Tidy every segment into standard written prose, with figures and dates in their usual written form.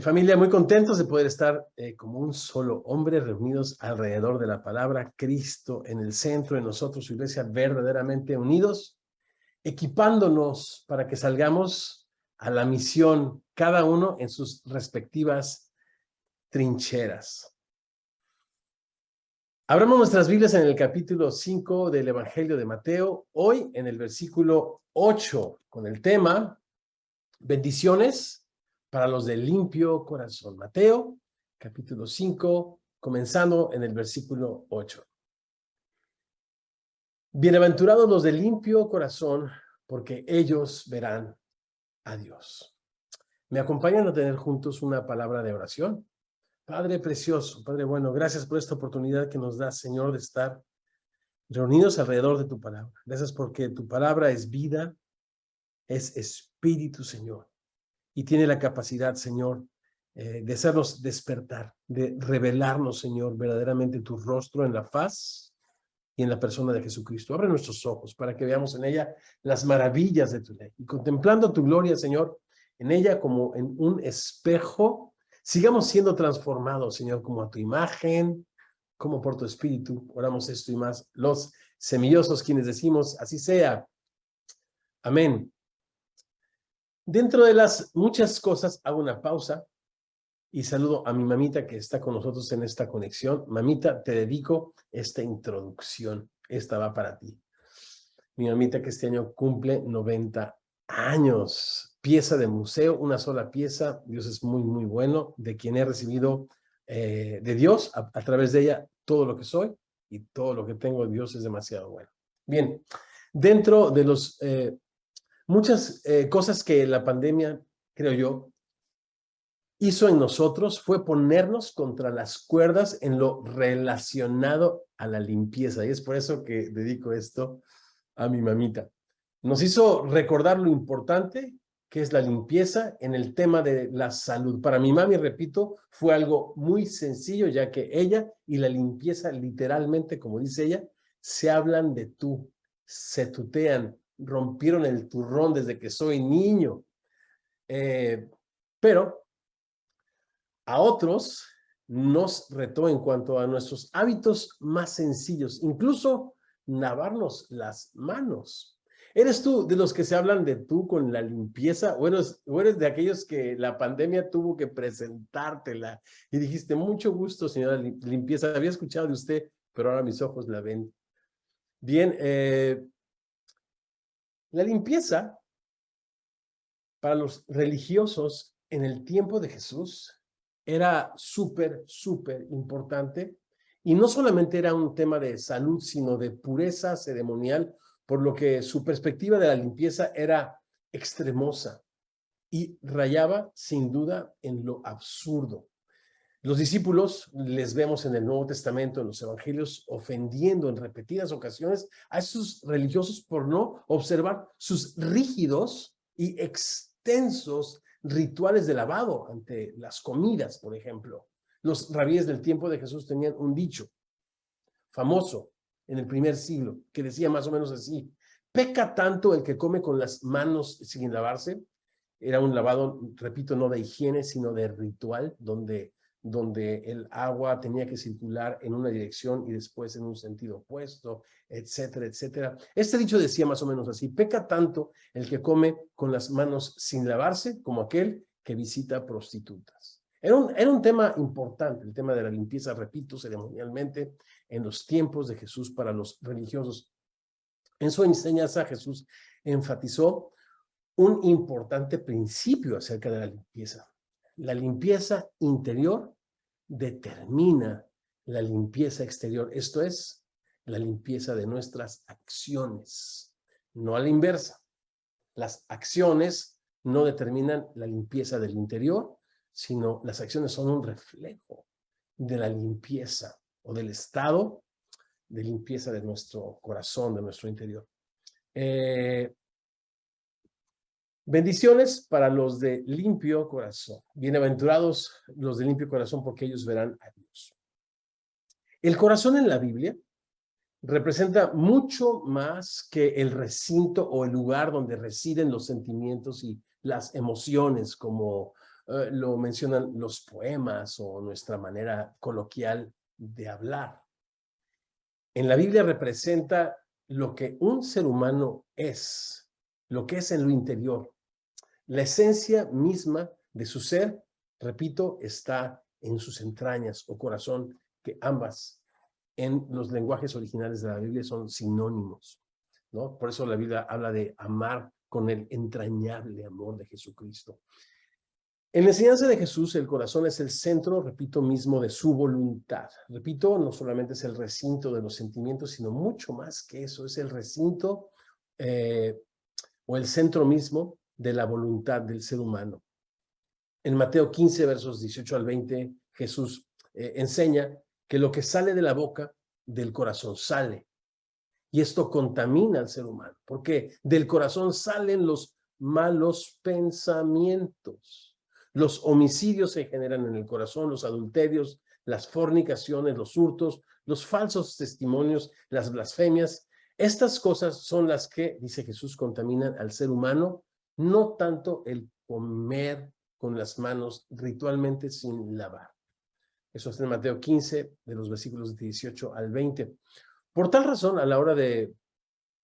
Familia, muy contentos de poder estar como un solo hombre reunidos alrededor de la palabra, Cristo en el centro de nosotros, su iglesia verdaderamente unidos, equipándonos para que salgamos a la misión, cada uno en sus respectivas trincheras. Abramos nuestras Biblias en el capítulo 5 del Evangelio de Mateo, hoy en el versículo 8, con el tema bendiciones para los de limpio corazón. Mateo, capítulo 5, comenzando en el versículo 8. Bienaventurados los de limpio corazón, porque ellos verán a Dios. ¿Me acompañan a tener juntos una palabra de oración? Padre precioso, Padre bueno, gracias por esta oportunidad que nos das, Señor, de estar reunidos alrededor de tu palabra. Gracias porque tu palabra es vida, es espíritu, Señor. Y tiene la capacidad, Señor, de hacernos despertar, de revelarnos, Señor, verdaderamente tu rostro en la faz y en la persona de Jesucristo. Abre nuestros ojos para que veamos en ella las maravillas de tu ley. Y contemplando tu gloria, Señor, en ella como en un espejo, sigamos siendo transformados, Señor, como a tu imagen, como por tu espíritu. Oramos esto y más. Los semillosos quienes decimos, así sea. Amén. Dentro de las muchas cosas, hago una pausa y saludo a mi mamita que está con nosotros en esta conexión. Mamita, te dedico esta introducción. Esta va para ti. Mi mamita que este año cumple 90 años. Pieza de museo, una sola pieza. Dios es muy, muy bueno. De quien he recibido de Dios, a través de ella, todo lo que soy y todo lo que tengo. Dios es demasiado bueno. Bien, dentro de los... muchas cosas que la pandemia, creo yo, hizo en nosotros fue ponernos contra las cuerdas en lo relacionado a la limpieza. Y es por eso que dedico esto a mi mamita. Nos hizo recordar lo importante que es la limpieza en el tema de la salud. Para mi mami, repito, fue algo muy sencillo, ya que ella y la limpieza, literalmente, como dice ella, se hablan de tú, se tutean, rompieron el turrón desde que soy niño. Pero a otros nos retó en cuanto a nuestros hábitos más sencillos, incluso lavarnos las manos. ¿Eres tú de los que se hablan de tú con la limpieza o eres de aquellos que la pandemia tuvo que presentártela y dijiste, mucho gusto, señora limpieza, había escuchado de usted, pero ahora mis ojos la ven? Bien, la limpieza para los religiosos en el tiempo de Jesús era súper importante, y no solamente era un tema de salud, sino de pureza ceremonial, por lo que su perspectiva de la limpieza era extremosa y rayaba sin duda en lo absurdo. Los discípulos les vemos en el Nuevo Testamento, en los Evangelios, ofendiendo en repetidas ocasiones a esos religiosos por no observar sus rígidos y extensos rituales de lavado ante las comidas, por ejemplo. Los rabíes del tiempo de Jesús tenían un dicho famoso en el primer siglo que decía más o menos así: peca tanto el que come con las manos sin lavarse. Era un lavado, repito, no de higiene, sino de ritual, donde el agua tenía que circular en una dirección y después en un sentido opuesto, etcétera, etcétera. Este dicho decía más o menos así: peca tanto el que come con las manos sin lavarse como aquel que visita prostitutas. Era un tema importante, el tema de la limpieza, repito, ceremonialmente, en los tiempos de Jesús para los religiosos. En su enseñanza, Jesús enfatizó un importante principio acerca de la limpieza. La limpieza interior determina la limpieza exterior, esto es, la limpieza de nuestras acciones, no a la inversa. Las acciones no determinan la limpieza del interior, sino las acciones son un reflejo de la limpieza o del estado de limpieza de nuestro corazón, de nuestro interior. Bendiciones para los de limpio corazón. Bienaventurados los de limpio corazón, porque ellos verán a Dios. El corazón en la Biblia representa mucho más que el recinto o el lugar donde residen los sentimientos y las emociones, como lo mencionan los poemas o nuestra manera coloquial de hablar. En la Biblia representa lo que un ser humano es, lo que es en lo interior. La esencia misma de su ser, repito, está en sus entrañas o corazón, que ambas en los lenguajes originales de la Biblia son sinónimos, ¿no? Por eso la Biblia habla de amar con el entrañable amor de Jesucristo. En la enseñanza de Jesús, el corazón es el centro, repito, mismo de su voluntad. Repito, no solamente es el recinto de los sentimientos, sino mucho más que eso, es el recinto o el centro mismo de la voluntad del ser humano. En Mateo 15, versos 18 al 20, Jesús enseña que lo que sale de la boca, del corazón sale. Y esto contamina al ser humano, porque del corazón salen los malos pensamientos. Los homicidios se generan en el corazón, los adulterios, las fornicaciones, los hurtos, los falsos testimonios, las blasfemias. Estas cosas son las que, dice Jesús, contaminan al ser humano, no tanto el comer con las manos ritualmente sin lavar. Eso está en Mateo 15, de los versículos 18 al 20. Por tal razón, a la hora de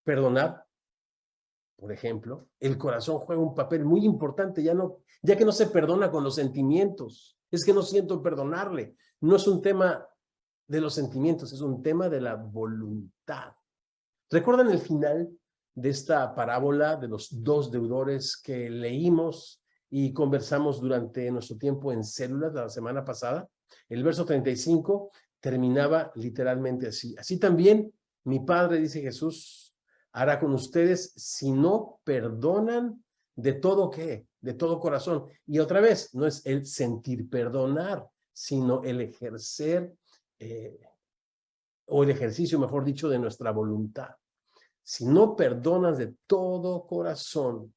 perdonar, por ejemplo, el corazón juega un papel muy importante, ya que no se perdona con los sentimientos. Es que no siento perdonarle. No es un tema de los sentimientos, es un tema de la voluntad. ¿Recuerdan el final de esta parábola de los dos deudores que leímos y conversamos durante nuestro tiempo en células la semana pasada? El verso 35 terminaba literalmente así. Así también mi Padre, dice Jesús, hará con ustedes si no perdonan de todo ¿qué? De todo corazón. Y otra vez, no es el sentir perdonar, sino el ejercer o el ejercicio, mejor dicho, de nuestra voluntad. Si no perdonas de todo corazón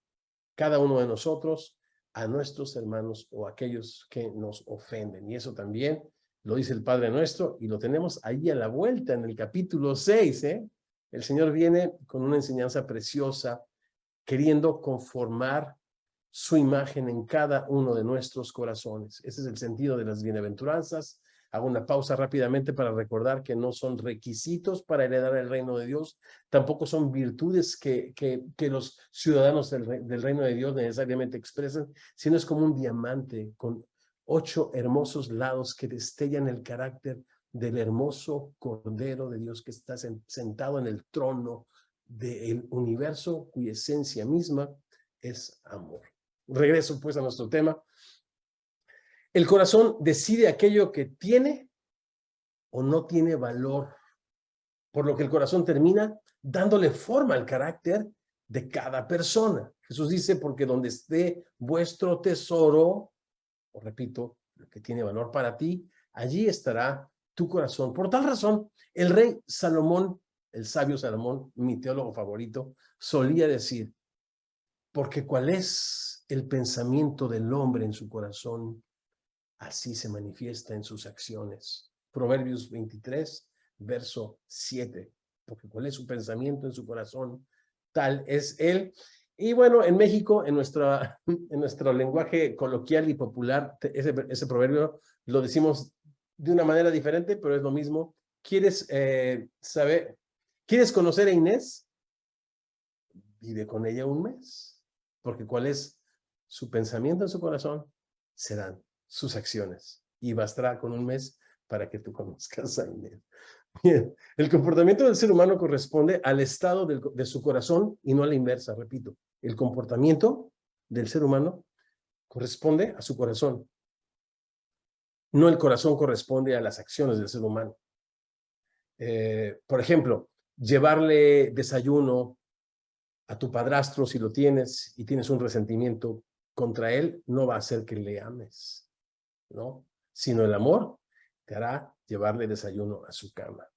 cada uno de nosotros a nuestros hermanos o aquellos que nos ofenden. Y eso también lo dice el Padre Nuestro y lo tenemos ahí a la vuelta en el capítulo 6, ¿eh? El Señor viene con una enseñanza preciosa, queriendo conformar su imagen en cada uno de nuestros corazones. Ese es el sentido de las bienaventuranzas. Hago una pausa rápidamente para recordar que no son requisitos para heredar el reino de Dios, tampoco son virtudes que los ciudadanos del reino de Dios necesariamente expresan, sino es como un diamante con 8 hermosos lados que destellan el carácter del hermoso Cordero de Dios que está sentado en el trono del universo, cuya esencia misma es amor. Regreso pues a nuestro tema. El corazón decide aquello que tiene o no tiene valor, por lo que el corazón termina dándole forma al carácter de cada persona. Jesús dice, porque donde esté vuestro tesoro, o repito, lo que tiene valor para ti, allí estará tu corazón. Por tal razón, el rey Salomón, el sabio Salomón, mi teólogo favorito, solía decir, porque cuál es el pensamiento del hombre en su corazón, así se manifiesta en sus acciones. Proverbios 23, verso 7. Porque cuál es su pensamiento en su corazón, tal es él. Y bueno, en México, en nuestro lenguaje coloquial y popular, ese proverbio lo decimos de una manera diferente, pero es lo mismo. ¿Quieres saber? ¿Quieres conocer a Inés? Vive con ella un mes. Porque cuál es su pensamiento en su corazón, serán sus acciones. Y bastará con un mes para que tú conozcas a Inés. Bien, el comportamiento del ser humano corresponde al estado de su corazón y no a la inversa, repito. El comportamiento del ser humano corresponde a su corazón. No el corazón corresponde a las acciones del ser humano. Por ejemplo, llevarle desayuno a tu padrastro si lo tienes y tienes un resentimiento contra él, no va a hacer que le ames, ¿no? Sino el amor te hará llevarle desayuno a su cama.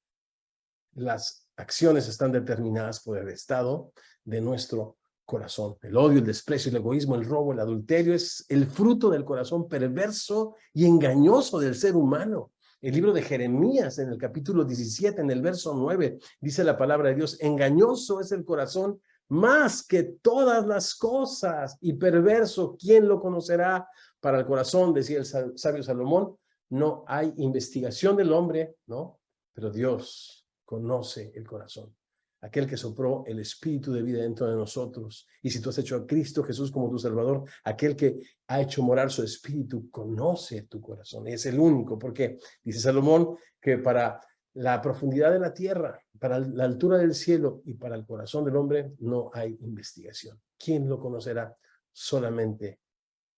Las acciones están determinadas por el estado de nuestro corazón. El odio, el desprecio, el egoísmo, el robo, el adulterio es el fruto del corazón perverso y engañoso del ser humano. El libro de Jeremías, en el capítulo 17, en el verso 9, dice la palabra de Dios, engañoso es el corazón más que todas las cosas y perverso, ¿quién lo conocerá? para el corazón, decía el sabio Salomón, no hay investigación del hombre, ¿no? Pero Dios conoce el corazón. Aquel que sopló el espíritu de vida dentro de nosotros. Y si tú has hecho a Cristo Jesús como tu Salvador, aquel que ha hecho morar su espíritu, conoce tu corazón. Es el único, porque dice Salomón que para la profundidad de la tierra, para la altura del cielo y para el corazón del hombre no hay investigación. ¿Quién lo conocerá? Solamente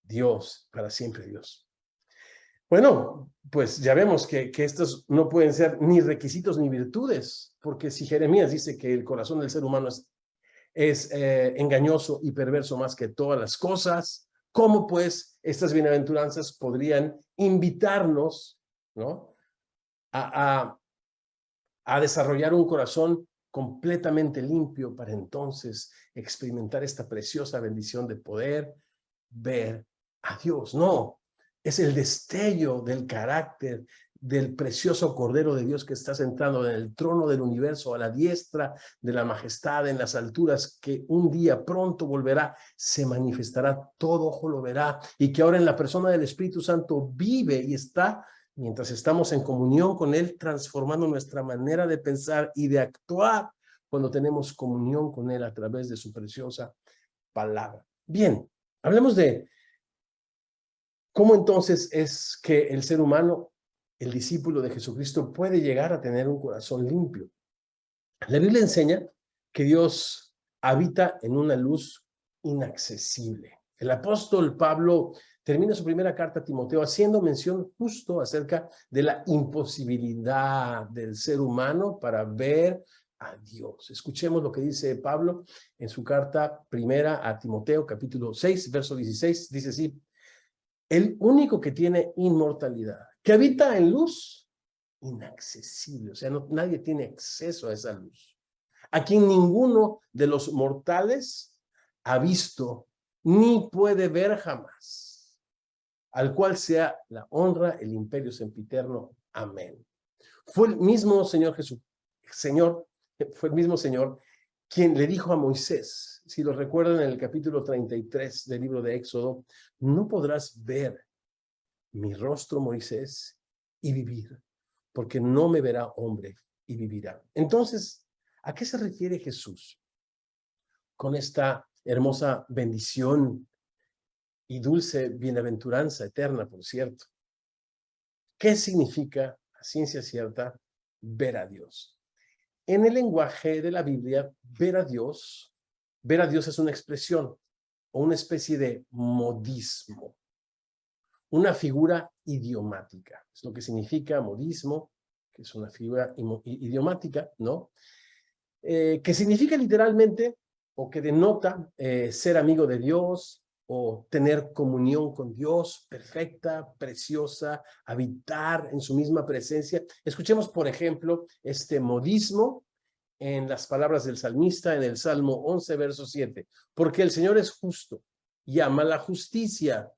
Dios, para siempre Dios. Bueno, pues ya vemos que estos no pueden ser ni requisitos ni virtudes, porque si Jeremías dice que el corazón del ser humano es engañoso y perverso más que todas las cosas, ¿cómo pues estas bienaventuranzas podrían invitarnos, ¿no? a desarrollar un corazón completamente limpio para entonces experimentar esta preciosa bendición de poder ver a Dios? No, es el destello del carácter del precioso Cordero de Dios que está sentado en el trono del universo, a la diestra de la majestad en las alturas, que un día pronto volverá, se manifestará, todo ojo lo verá, y que ahora en la persona del Espíritu Santo vive y está, mientras estamos en comunión con Él, transformando nuestra manera de pensar y de actuar cuando tenemos comunión con Él a través de su preciosa palabra. Bien, hablemos de cómo entonces es que el ser humano, el discípulo de Jesucristo, puede llegar a tener un corazón limpio. La Biblia enseña que Dios habita en una luz inaccesible. El apóstol Pablo termina su primera carta a Timoteo haciendo mención justo acerca de la imposibilidad del ser humano para ver a Dios. Escuchemos lo que dice Pablo en su carta primera a Timoteo, capítulo 6, verso 16. Dice así: el único que tiene inmortalidad, que habita en luz inaccesible, o sea, nadie tiene acceso a esa luz, a quien ninguno de los mortales ha visto ni puede ver jamás, al cual sea la honra, el imperio sempiterno. Amén. Fue el mismo Señor Jesús, fue el mismo Señor quien le dijo a Moisés, si lo recuerdan en el capítulo 33 del libro de Éxodo, no podrás ver mi rostro, Moisés, y vivir, porque no me verá hombre y vivirá. Entonces, ¿a qué se refiere Jesús con esta hermosa bendición y dulce bienaventuranza eterna, por cierto? ¿Qué significa, a ciencia cierta, ver a Dios? En el lenguaje de la Biblia, ver a Dios es una expresión o una especie de modismo, una figura idiomática. Es lo que significa modismo, que es una figura idiomática, ¿no? Que significa literalmente, o que denota ser amigo de Dios, o tener comunión con Dios perfecta, preciosa, habitar en su misma presencia. Escuchemos, por ejemplo, este modismo en las palabras del salmista en el Salmo 11, verso 7. Porque el Señor es justo y ama la justicia.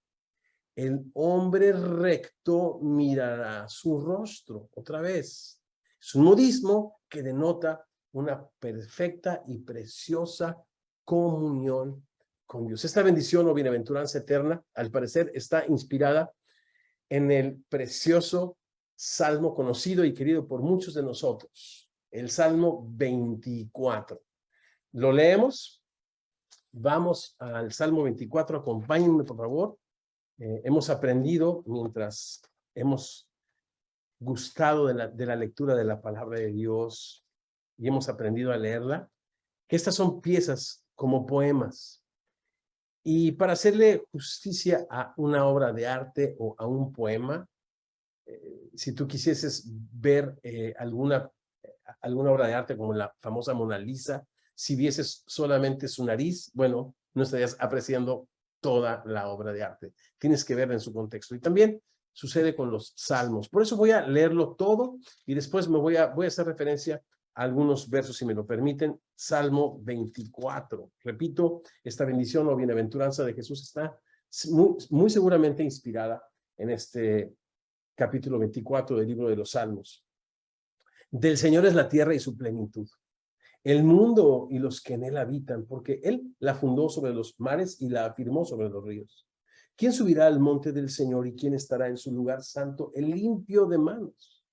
El hombre recto mirará su rostro. Otra vez, es un modismo que denota una perfecta y preciosa comunión con Dios. Esta bendición o bienaventuranza eterna, al parecer, está inspirada en el precioso salmo conocido y querido por muchos de nosotros, el Salmo 24. ¿Lo leemos? Vamos al Salmo 24, acompáñenme, por favor. Hemos aprendido, mientras hemos gustado de la lectura de la palabra de Dios y hemos aprendido a leerla, que estas son piezas como poemas. Y para hacerle justicia a una obra de arte o a un poema, si tú quisieses ver alguna obra de arte como la famosa Mona Lisa, si vieses solamente su nariz, bueno, no estarías apreciando toda la obra de arte. Tienes que verla en su contexto. Y también sucede con los salmos. Por eso voy a leerlo todo y después voy a hacer referencia a algunos versos, si me lo permiten. Salmo 24. Repito, esta bendición o bienaventuranza de Jesús está muy seguramente inspirada en este capítulo 24 del libro de los Salmos. Del Señor es la tierra y su plenitud, el mundo y los que en él habitan, porque él la fundó sobre los mares y la afirmó sobre los ríos. ¿Quién subirá al monte del Señor y quién estará en su lugar santo? El limpio de manos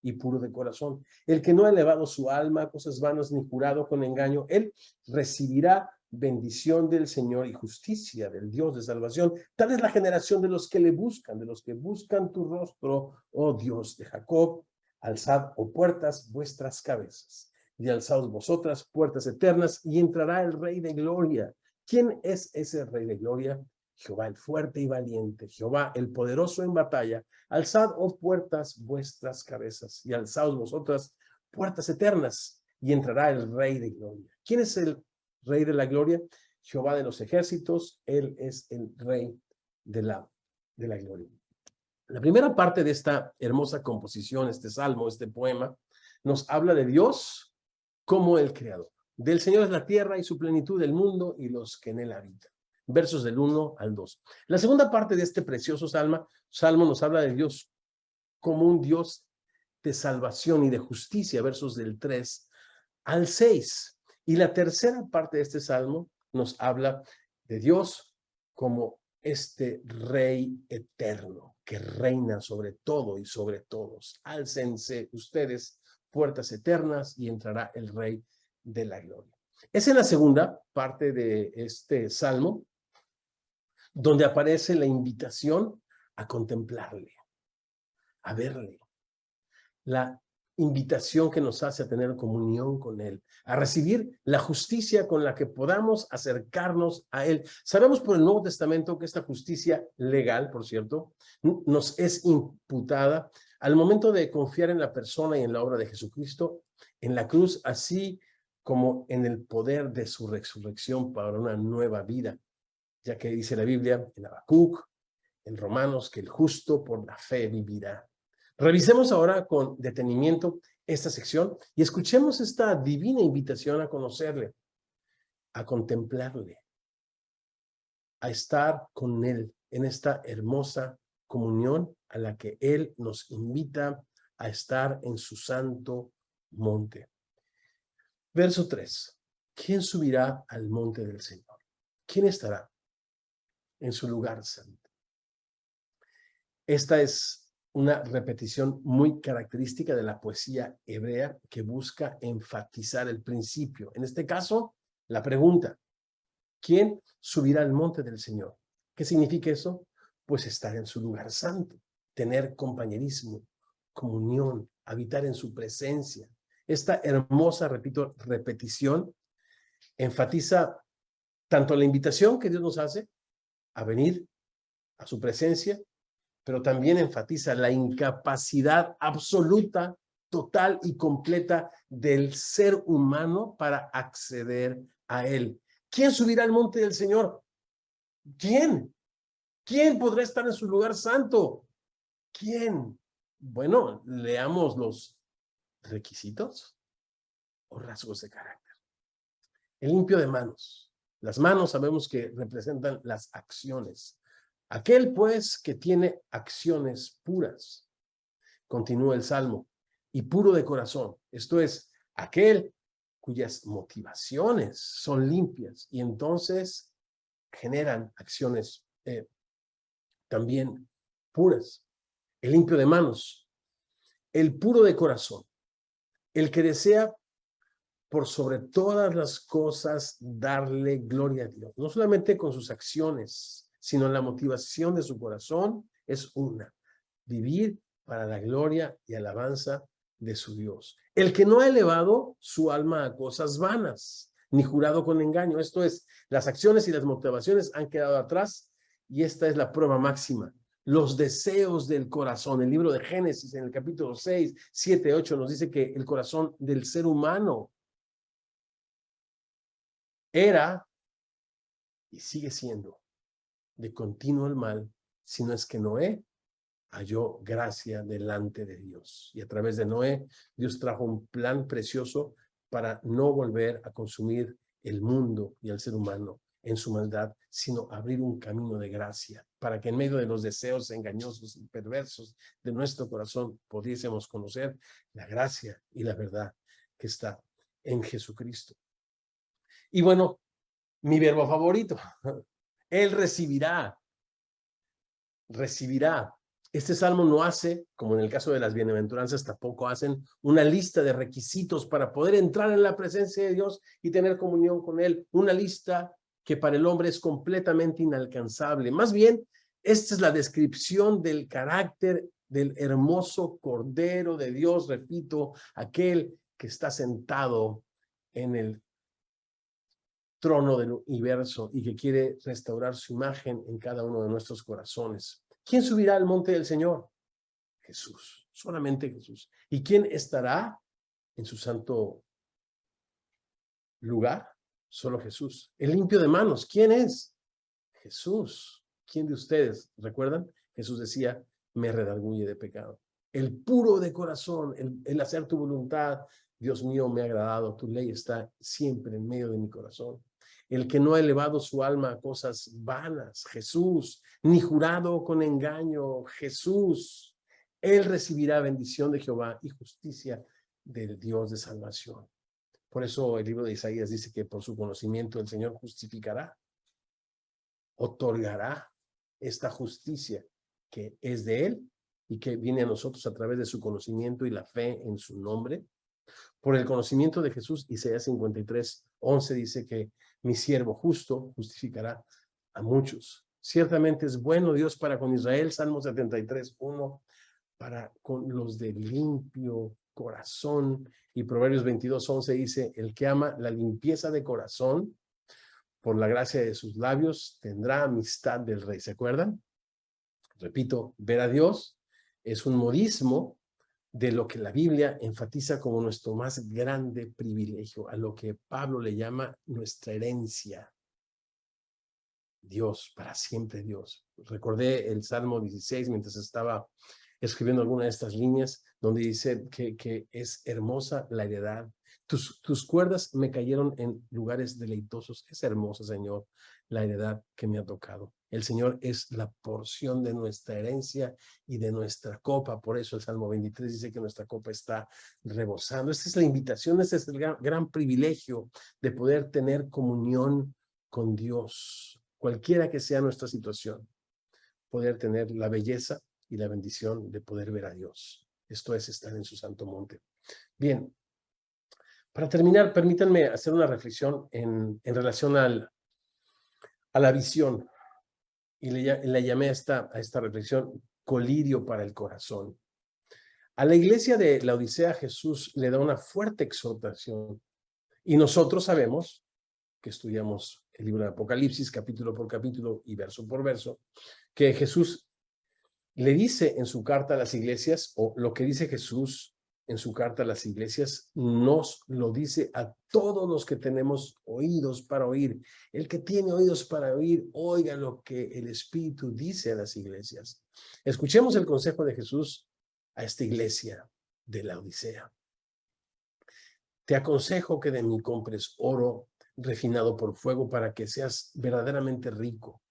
y puro de corazón, el que no ha elevado su alma a cosas vanas ni jurado con engaño, él recibirá bendición del Señor y justicia del Dios de salvación. Tal es la generación de los que le buscan, de los que buscan tu rostro, oh Dios de Jacob. Alzad, oh puertas, vuestras cabezas, y alzaos vosotras, puertas eternas, y entrará el Rey de Gloria. ¿Quién es ese Rey de Gloria? Jehová el fuerte y valiente, Jehová el poderoso en batalla. Alzad, oh puertas, vuestras cabezas, y alzaos vosotras, puertas eternas, y entrará el Rey de Gloria. ¿Quién es el Rey de la Gloria? Jehová de los ejércitos, él es el Rey de la Gloria. La primera parte de esta hermosa composición, este salmo, este poema, nos habla de Dios como el creador. Del Señor es la tierra y su plenitud, el mundo y los que en él habitan. Versos del 1 al 2. La segunda parte de este precioso salmo nos habla de Dios como un Dios de salvación y de justicia, versos del 3 al 6. Y la tercera parte de este salmo nos habla de Dios como este Rey eterno que reina sobre todo y sobre todos. Álcense ustedes, puertas eternas, y entrará el Rey de la Gloria. Es en la segunda parte de este salmo donde aparece la invitación a contemplarle, a verle. La invitación que nos hace a tener comunión con Él, a recibir la justicia con la que podamos acercarnos a Él. Sabemos por el Nuevo Testamento que esta justicia legal, por cierto, nos es imputada al momento de confiar en la persona y en la obra de Jesucristo en la cruz, así como en el poder de su resurrección para una nueva vida, ya que dice la Biblia en Habacuc, en Romanos, que el justo por la fe vivirá. Revisemos ahora con detenimiento esta sección y escuchemos esta divina invitación a conocerle, a contemplarle, a estar con Él en esta hermosa comunión a la que Él nos invita a estar en su santo monte. Verso 3. ¿Quién subirá al monte del Señor? ¿Quién estará en su lugar santo? Esta es una repetición muy característica de la poesía hebrea que busca enfatizar el principio. En este caso, la pregunta: ¿quién subirá al monte del Señor? ¿Qué significa eso? Pues estar en su lugar santo, tener compañerismo, comunión, habitar en su presencia. Esta hermosa, repito, repetición enfatiza tanto la invitación que Dios nos hace a venir a su presencia, pero también enfatiza la incapacidad absoluta, total y completa del ser humano para acceder a Él. ¿Quién subirá al monte del Señor? ¿Quién? ¿Quién podrá estar en su lugar santo? ¿Quién? Bueno, leamos los requisitos o rasgos de carácter. El limpio de manos. Las manos sabemos que representan las acciones. Aquel, pues, que tiene acciones puras. Continúa el Salmo. Y puro de corazón. Esto es, aquel cuyas motivaciones son limpias y entonces generan acciones también puras. El limpio de manos. El puro de corazón. El que desea por sobre todas las cosas darle gloria a Dios. No solamente con sus acciones, sino la motivación de su corazón es una: vivir para la gloria y alabanza de su Dios. El que no ha elevado su alma a cosas vanas, ni jurado con engaño. Esto es, las acciones y las motivaciones han quedado atrás y esta es la prueba máxima. Los deseos del corazón. El libro de Génesis, en el capítulo 6, 7, 8, nos dice que el corazón del ser humano era y sigue siendo de continuo el mal, si no es que Noé halló gracia delante de Dios. Y a través de Noé, Dios trajo un plan precioso para no volver a consumir el mundo y al ser humano en su maldad, sino abrir un camino de gracia para que en medio de los deseos engañosos y perversos de nuestro corazón pudiésemos conocer la gracia y la verdad que está en Jesucristo. Y bueno, mi verbo favorito, Él recibirá recibirá. Este salmo no hace, como en el caso de las bienaventuranzas, tampoco hacen una lista de requisitos para poder entrar en la presencia de Dios y tener comunión con Él. Una lista que para el hombre es completamente inalcanzable. Más bien, esta es la descripción del carácter del hermoso Cordero de Dios, repito, aquel que está sentado en el trono del universo y que quiere restaurar su imagen en cada uno de nuestros corazones. ¿Quién subirá al monte del Señor? Jesús, solamente Jesús. ¿Y quién estará en su santo lugar? Solo Jesús. El limpio de manos, ¿quién es? Jesús. ¿Quién de ustedes? ¿Recuerdan? Jesús decía, me redarguye de pecado. El puro de corazón, el hacer tu voluntad, Dios mío, me ha agradado, tu ley está siempre en medio de mi corazón. El que no ha elevado su alma a cosas vanas, Jesús, ni jurado con engaño, Jesús. Él recibirá bendición de Jehová y justicia del Dios de salvación. Por eso el libro de Isaías dice que por su conocimiento el Señor justificará, otorgará esta justicia que es de Él y que viene a nosotros a través de su conocimiento y la fe en su nombre. Por el conocimiento de Jesús, Isaías 53:11 dice que mi siervo justo justificará a muchos. Ciertamente es bueno Dios para con Israel, Salmo 73:1, para con los de limpio corazón. Y Proverbios 22:11 dice, el que ama la limpieza de corazón, por la gracia de sus labios, tendrá amistad del rey. ¿Se acuerdan? Repito, ver a Dios es un modismo de lo que la Biblia enfatiza como nuestro más grande privilegio, a lo que Pablo le llama nuestra herencia. Dios, para siempre Dios. Recordé el Salmo 16 mientras estaba escribiendo alguna de estas líneas, donde dice que es hermosa la heredad. Tus cuerdas me cayeron en lugares deleitosos. Es hermosa, Señor, la heredad que me ha tocado. El Señor es la porción de nuestra herencia y de nuestra copa. Por eso el Salmo 23 dice que nuestra copa está rebosando. Esta es la invitación, este es el gran privilegio de poder tener comunión con Dios, cualquiera que sea nuestra situación, poder tener la belleza y la bendición de poder ver a Dios. Esto es estar en su santo monte. Bien, para terminar, permítanme hacer una reflexión en relación a la visión. Y le llamé a esta reflexión colirio para el corazón. A la iglesia de la Odisea Jesús le da una fuerte exhortación. Y nosotros sabemos, que estudiamos el libro de Apocalipsis capítulo por capítulo y verso por verso, que Jesús le dice en su carta a las iglesias, o lo que dice Jesús en su carta a las iglesias, nos lo dice a todos los que tenemos oídos para oír. El que tiene oídos para oír, oiga lo que el Espíritu dice a las iglesias. Escuchemos el consejo de Jesús a esta iglesia de la Odisea. Te aconsejo que de mí compres oro refinado por fuego para que seas verdaderamente rico,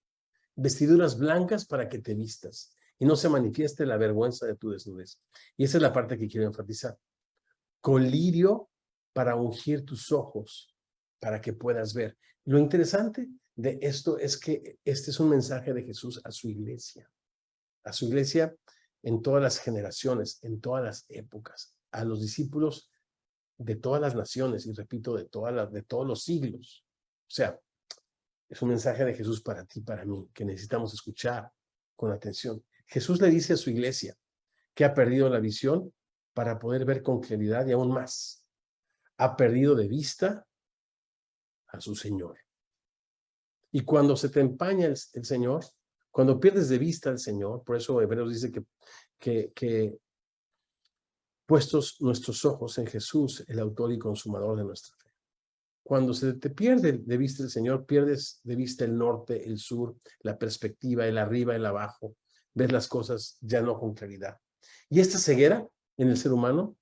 vestiduras blancas para que te vistas y no se manifieste la vergüenza de tu desnudez. Y esa es la parte que quiero enfatizar. Colirio para ungir tus ojos, para que puedas ver. Lo interesante de esto es que este es un mensaje de Jesús a su iglesia en todas las generaciones, en todas las épocas, a los discípulos de todas las naciones, y repito, de todos los siglos. O sea, es un mensaje de Jesús para ti, para mí, que necesitamos escuchar con atención. Jesús le dice a su iglesia que ha perdido la visión para poder ver con claridad y aún más. Ha perdido de vista a su Señor. Y cuando se te empaña el Señor, cuando pierdes de vista al Señor, por eso Hebreos dice que puestos nuestros ojos en Jesús, el autor y consumador de nuestra fe. Cuando se te pierde de vista el Señor, pierdes de vista el norte, el sur, la perspectiva, el arriba, el abajo. Ves las cosas ya no con claridad. Y esta ceguera en el ser humano,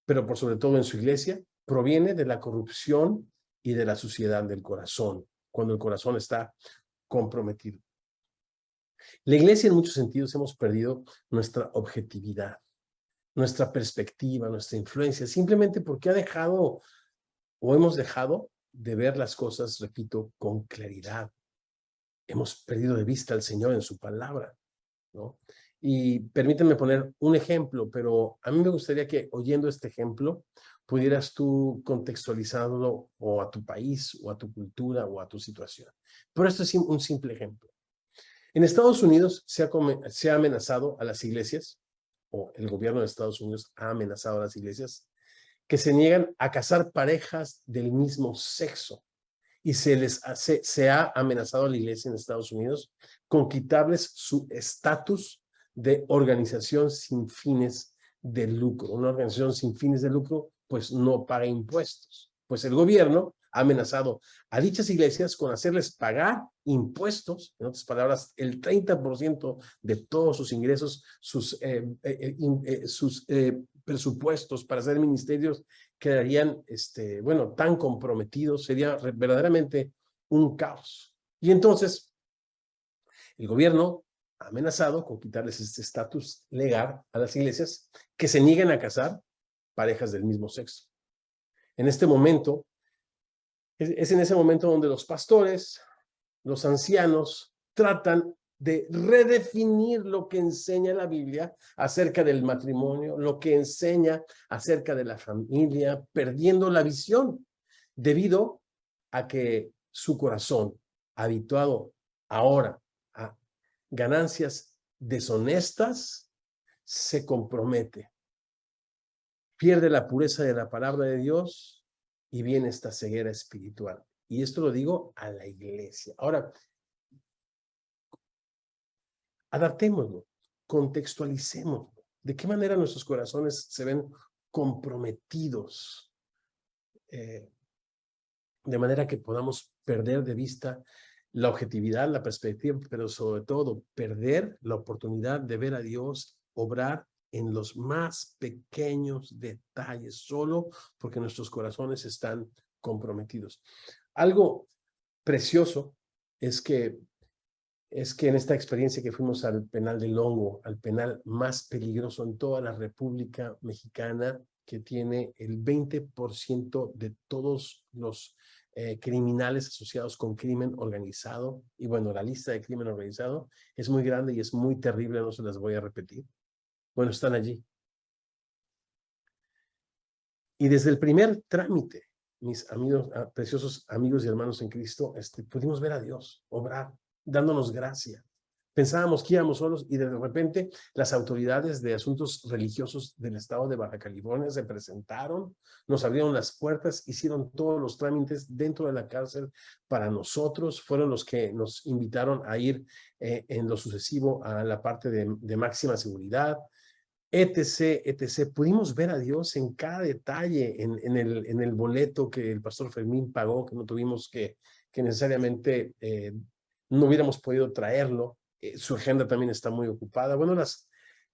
pero por sobre todo en su iglesia, proviene de la corrupción y de la suciedad del corazón, cuando el corazón está comprometido. La iglesia en muchos sentidos hemos perdido nuestra objetividad, nuestra perspectiva, nuestra influencia, simplemente porque hemos dejado de ver las cosas, repito, con claridad. Hemos perdido de vista al Señor en su palabra. ¿no? Y permíteme poner un ejemplo, pero a mí me gustaría que oyendo este ejemplo pudieras tú contextualizarlo o a tu país, o a tu cultura, o a tu situación. Pero esto es un simple ejemplo. En Estados Unidos se ha amenazado a las iglesias, o el gobierno de Estados Unidos ha amenazado a las iglesias, que se niegan a casar parejas del mismo sexo. Y se ha amenazado a la iglesia en Estados Unidos con quitarles su estatus de organización sin fines de lucro. Una organización sin fines de lucro, pues no paga impuestos. Pues el gobierno ha amenazado a dichas iglesias con hacerles pagar impuestos, en otras palabras, el 30% de todos sus ingresos, sus presupuestos para hacer ministerios quedarían, bueno, tan comprometidos, sería verdaderamente un caos. Y entonces, el gobierno ha amenazado con quitarles este estatus legal a las iglesias que se nieguen a casar parejas del mismo sexo. En este momento, es en ese momento donde los pastores, los ancianos, tratan de redefinir lo que enseña la Biblia acerca del matrimonio, lo que enseña acerca de la familia, perdiendo la visión debido a que su corazón, habituado ahora a ganancias deshonestas, se compromete, pierde la pureza de la palabra de Dios y viene esta ceguera espiritual. Y esto lo digo a la iglesia. Ahora, adaptémoslo, contextualicémoslo. ¿De qué manera nuestros corazones se ven comprometidos? De manera que podamos perder de vista la objetividad, la perspectiva, pero sobre todo perder la oportunidad de ver a Dios obrar en los más pequeños detalles, solo porque nuestros corazones están comprometidos. Algo precioso es que en esta experiencia que fuimos al penal de Longo, al penal más peligroso en toda la República Mexicana, que tiene el 20% de todos los criminales asociados con crimen organizado, y bueno, la lista de crimen organizado es muy grande y es muy terrible, no se las voy a repetir. Bueno, están allí. Y desde el primer trámite, mis amigos, preciosos amigos y hermanos en Cristo, pudimos ver a Dios obrar, dándonos gracia. Pensábamos que íbamos solos y de repente las autoridades de asuntos religiosos del estado de Baja California se presentaron, nos abrieron las puertas, hicieron todos los trámites dentro de la cárcel para nosotros, fueron los que nos invitaron a ir en lo sucesivo a la parte de máxima seguridad, etc., etc. Pudimos ver a Dios en cada detalle, en el boleto que el pastor Fermín pagó, que no tuvimos que necesariamente no hubiéramos podido traerlo. Su agenda también está muy ocupada. Bueno,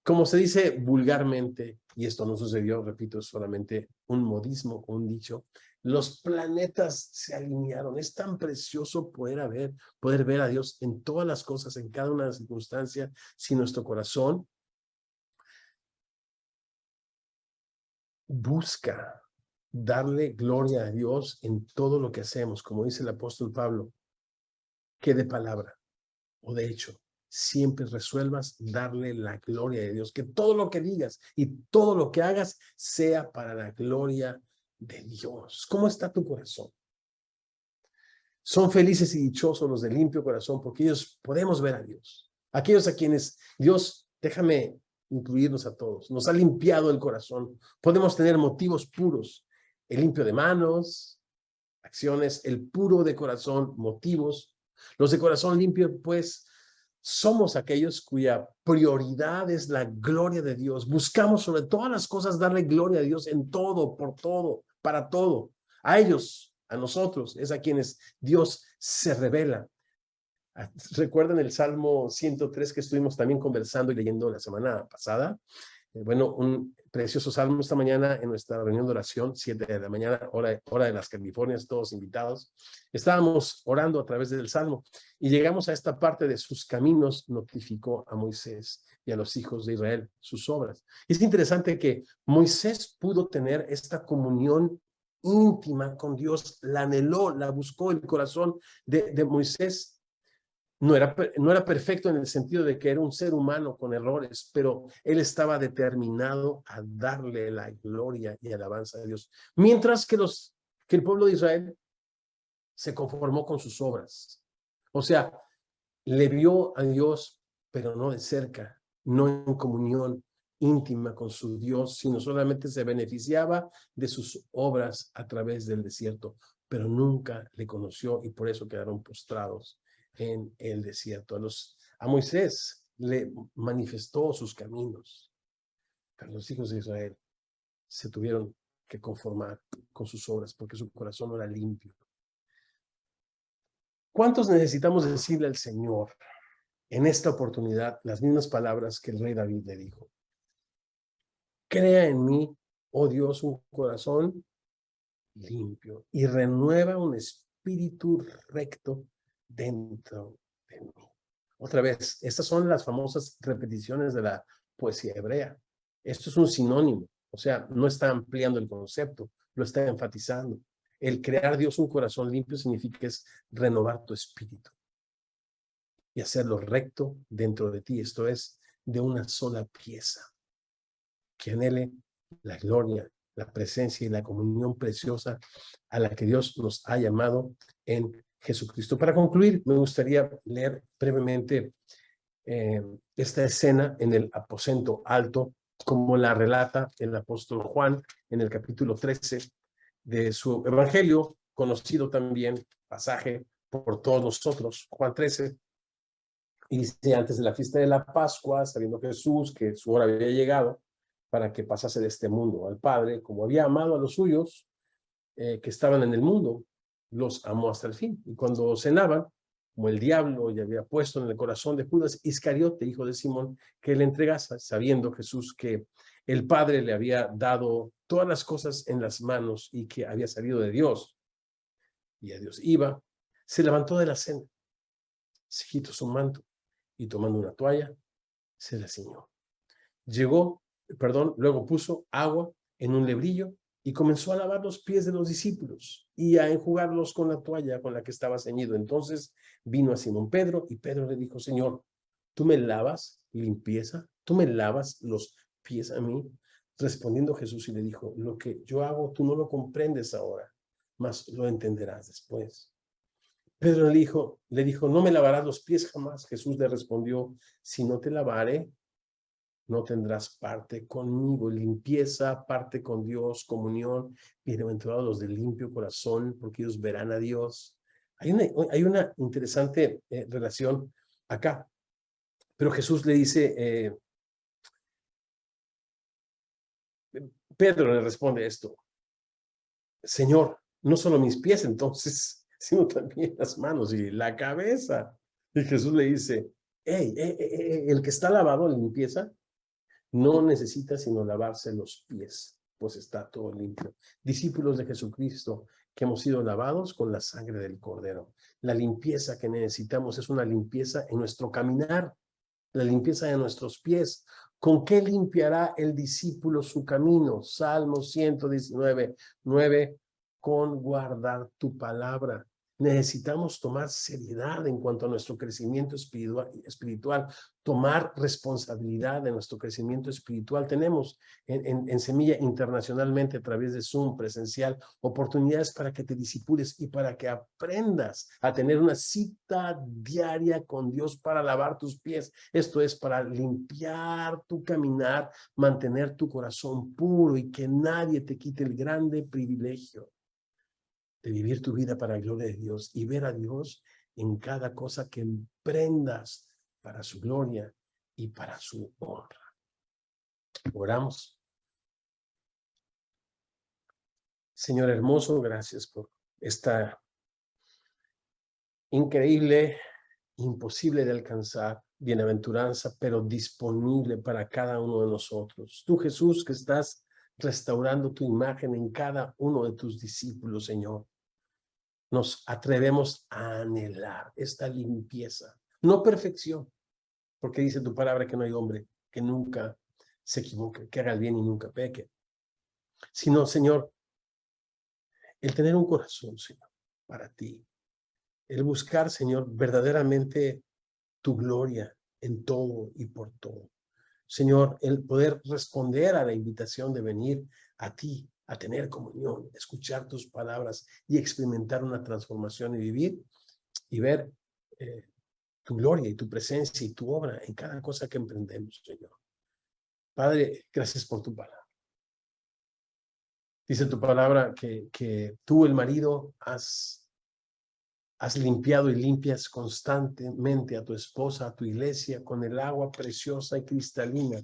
como se dice vulgarmente, y esto no sucedió, repito, es solamente un modismo, un dicho, los planetas se alinearon. Es tan precioso poder ver a Dios en todas las cosas, en cada una de las circunstancias, si nuestro corazón busca darle gloria a Dios en todo lo que hacemos, como dice el apóstol Pablo, que de palabra o de hecho siempre resuelvas darle la gloria de Dios, que todo lo que digas y todo lo que hagas sea para la gloria de Dios. ¿Cómo está tu corazón? Son felices y dichosos los de limpio corazón, porque ellos podemos ver a Dios. Aquellos a quienes Dios, déjame incluirnos a todos, nos ha limpiado el corazón. Podemos tener motivos puros, el limpio de manos, acciones, el puro de corazón, motivos. Los de corazón limpio, pues, somos aquellos cuya prioridad es la gloria de Dios. Buscamos sobre todas las cosas darle gloria a Dios en todo, por todo, para todo. A ellos, a nosotros, es a quienes Dios se revela. ¿Recuerdan el Salmo 103 que estuvimos también conversando y leyendo la semana pasada? Bueno, un precioso salmo esta mañana en nuestra reunión de oración, 7 de la mañana, hora de las Californias, todos invitados. Estábamos orando a través del salmo y llegamos a esta parte de sus caminos notificó a Moisés y a los hijos de Israel sus obras. Es interesante que Moisés pudo tener esta comunión íntima con Dios, la anheló, la buscó, el corazón de Moisés No era perfecto en el sentido de que era un ser humano con errores, pero él estaba determinado a darle la gloria y alabanza a Dios. Mientras que el pueblo de Israel se conformó con sus obras. O sea, le vio a Dios, pero no de cerca, no en comunión íntima con su Dios, sino solamente se beneficiaba de sus obras a través del desierto, pero nunca le conoció y por eso quedaron postrados en el desierto. A Moisés le manifestó sus caminos, pero los hijos de Israel se tuvieron que conformar con sus obras porque su corazón no era limpio. ¿Cuántos necesitamos decirle al Señor en esta oportunidad las mismas palabras que el rey David le dijo? Crea en mí, oh Dios, un corazón limpio y renueva un espíritu recto dentro de mí. Otra vez, estas son las famosas repeticiones de la poesía hebrea. Esto es un sinónimo, o sea, no está ampliando el concepto, lo está enfatizando. El crear Dios un corazón limpio significa es renovar tu espíritu y hacerlo recto dentro de ti, esto es, de una sola pieza, que anhele la gloria, la presencia y la comunión preciosa a la que Dios nos ha llamado en Jesucristo. Para concluir, me gustaría leer brevemente esta escena en el aposento alto, como la relata el apóstol Juan en el capítulo 13 de su evangelio, conocido también pasaje por todos nosotros, Juan 13. Y dice, antes de la fiesta de la Pascua, sabiendo Jesús que su hora había llegado para que pasase de este mundo al Padre, como había amado a los suyos que estaban en el mundo, los amó hasta el fin. Y cuando cenaban, como el diablo ya había puesto en el corazón de Judas Iscariote, hijo de Simón, que le entregase, sabiendo Jesús que el Padre le había dado todas las cosas en las manos y que había salido de Dios, y a Dios iba, se levantó de la cena, se quitó su manto, y tomando una toalla, se la ciñó. Luego puso agua en un lebrillo y comenzó a lavar los pies de los discípulos y a enjugarlos con la toalla con la que estaba ceñido. Entonces vino a Simón Pedro y Pedro le dijo, Señor, ¿tú me lavas limpieza? ¿Tú me lavas los pies a mí? Respondiendo Jesús y le dijo, lo que yo hago tú no lo comprendes ahora, mas lo entenderás después. Pedro le dijo, no me lavarás los pies jamás. Jesús le respondió, si no te lavare, no tendrás parte conmigo. Limpieza, parte con Dios, comunión. Bienaventurados los de limpio corazón, porque ellos verán a Dios. Hay una interesante relación acá. Pero Jesús le dice, Pedro le responde esto, Señor, no solo mis pies entonces, sino también las manos y la cabeza. Y Jesús le dice, el que está lavado en limpieza no necesita sino lavarse los pies, pues está todo limpio. Discípulos de Jesucristo que hemos sido lavados con la sangre del Cordero. La limpieza que necesitamos es una limpieza en nuestro caminar, la limpieza de nuestros pies. ¿Con qué limpiará el discípulo su camino? Salmo 119, 9, con guardar tu palabra. Necesitamos tomar seriedad en cuanto a nuestro crecimiento espiritual, tomar responsabilidad de nuestro crecimiento espiritual. Tenemos en Semilla internacionalmente a través de Zoom presencial oportunidades para que te discipules y para que aprendas a tener una cita diaria con Dios para lavar tus pies. Esto es para limpiar tu caminar, mantener tu corazón puro y que nadie te quite el grande privilegio de vivir tu vida para la gloria de Dios y ver a Dios en cada cosa que emprendas para su gloria y para su honra. Oramos. Señor hermoso, gracias por esta increíble, imposible de alcanzar bienaventuranza, pero disponible para cada uno de nosotros. Tú, Jesús, que estás restaurando tu imagen en cada uno de tus discípulos, Señor. Nos atrevemos a anhelar esta limpieza, no perfección, porque dice tu palabra que no hay hombre que nunca se equivoque, que haga el bien y nunca peque, sino, Señor, el tener un corazón, Señor, para ti, el buscar, Señor, verdaderamente tu gloria en todo y por todo. Señor, el poder responder a la invitación de venir a ti, a tener comunión, escuchar tus palabras y experimentar una transformación y vivir y ver tu gloria y tu presencia y tu obra en cada cosa que emprendemos, Señor. Padre, gracias por tu palabra. Dice tu palabra que tú, el marido, has limpiado y limpias constantemente a tu esposa, a tu iglesia, con el agua preciosa y cristalina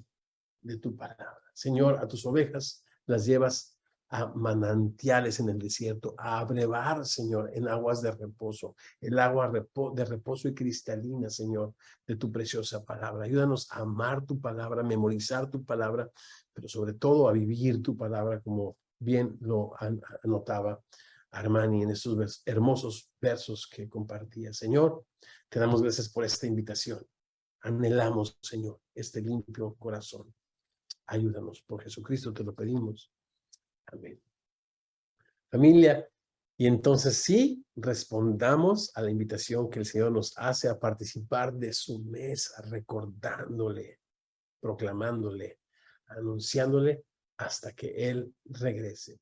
de tu palabra. Señor, a tus ovejas las llevas a manantiales en el desierto, a abrevar, Señor, en aguas de reposo, el agua de reposo y cristalina, Señor, de tu preciosa palabra. Ayúdanos a amar tu palabra, a memorizar tu palabra, pero sobre todo a vivir tu palabra como bien lo anotaba Armani en estos hermosos versos que compartía. Señor, te damos gracias por esta invitación. Anhelamos, Señor, este limpio corazón. Ayúdanos, por Jesucristo te lo pedimos. Amén. Familia, y entonces sí, respondamos a la invitación que el Señor nos hace a participar de su mesa, recordándole, proclamándole, anunciándole hasta que Él regrese.